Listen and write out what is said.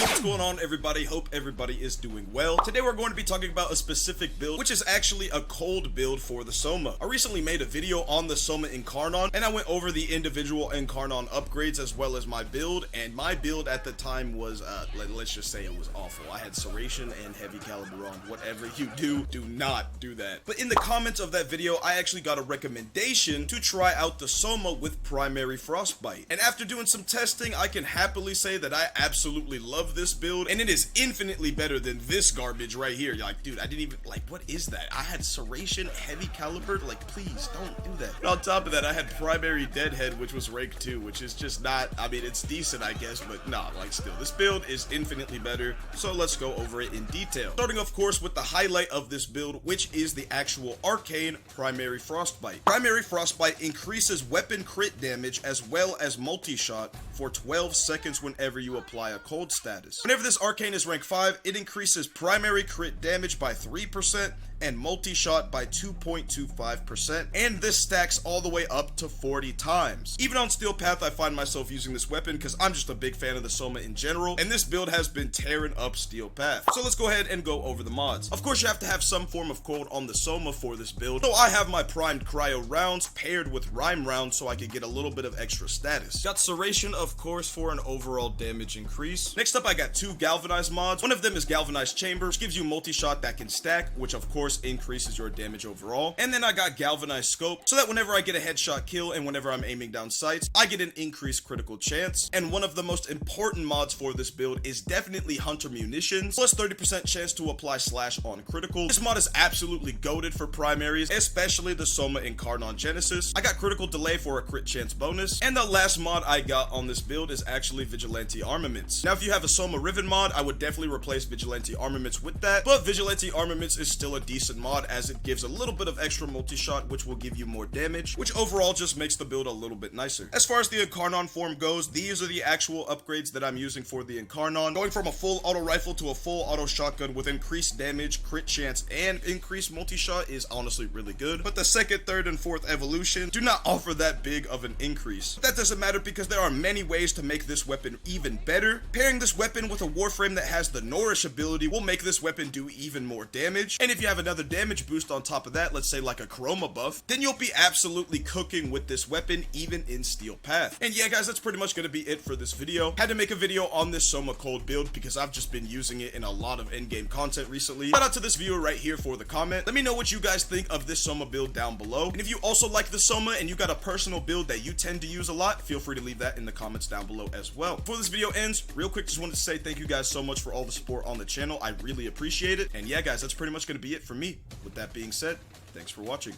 What's going on, everybody? Hope everybody is doing well. Today we're going to be talking about a specific build, which is actually a cold build for the Soma. I recently made a video on the Soma Incarnon, and I went over the individual Incarnon upgrades as well as my build, and my build at the time was, let's just say it was awful. I had Serration and Heavy Caliber on. Whatever you do not do that. But in the comments of that video, I actually got a recommendation to try out the Soma with primary Frostbite. And after doing some testing, I can happily say that I absolutely love this build, and it is infinitely better than this garbage right here. You're like, dude, I didn't even, like, what is that? I had Serration, Heavy Caliber, like, please don't do that. And on top of that, I had primary Deadhead, which was rank 2, which is just not, I mean, it's decent, I guess, but nah, like, still, this build is infinitely better, so let's go over it in detail. Starting, of course, with the highlight of this build, which is the actual Arcane primary Frostbite. Primary Frostbite increases weapon crit damage as well as multi-shot for 12 seconds whenever you apply a cold status. Whenever this Arcane is rank 5, it increases primary crit damage by 3% and multi-shot by 2.25%, and this stacks all the way up to 40 times. Even on Steel Path, I find myself using this weapon because I'm just a big fan of the Soma in general, and this build has been tearing up Steel Path. So let's go ahead and go over the mods. Of course, you have to have some form of cold on the Soma for this build, so I have my primed cryo rounds paired with rhyme rounds so I can get a little bit of extra status. Got Serration, of course, for an overall damage increase. Next up, I got two galvanized mods. One of them is Galvanized Chamber, which gives you multi-shot that can stack, which of course increases your damage overall. And then I got Galvanized Scope, so that whenever I get a headshot kill and whenever I'm aiming down sights, I get an increased critical chance. And one of the most important mods for this build is definitely Hunter Munitions, plus 30% chance to apply slash on critical. This mod is absolutely goated for primaries, especially the Soma Incarnon Genesis. I got critical delay for a crit chance bonus. And the last mod I got on this build is actually Vigilante Armaments. Now, if you have a Soma Riven mod, I would definitely replace Vigilante Armaments with that, but Vigilante Armaments is still a decent mod as it gives a little bit of extra multi-shot, which will give you more damage, which overall just makes the build a little bit nicer. As far as the Incarnon form goes, these are the actual upgrades that I'm using for the Incarnon. Going from a full auto rifle to a full auto shotgun with increased damage, crit chance, and increased multi-shot is honestly really good, but the second, third, and fourth evolution do not offer that big of an increase. But that doesn't matter because there are many ways to make this weapon even better. Pairing this weapon with a Warframe that has the Nourish ability will make this weapon do even more damage, and if you have another damage boost on top of that, let's say like a Chroma buff, then you'll be absolutely cooking with this weapon even in Steel Path. And yeah, guys, that's pretty much going to be it for this video. Had to make a video on this Soma cold build because I've just been using it in a lot of endgame content recently. Shout out to this viewer right here for the comment. Let me know what you guys think of this Soma build down below, and if you also like the Soma and you got a personal build that you tend to use a lot, feel free to leave that in the comments down below as well. Before this video ends, real quick, just wanted to say thank you guys so much for all the support on the channel. I really appreciate it. And yeah, guys, that's pretty much going to be it for me. With that being said, thanks for watching.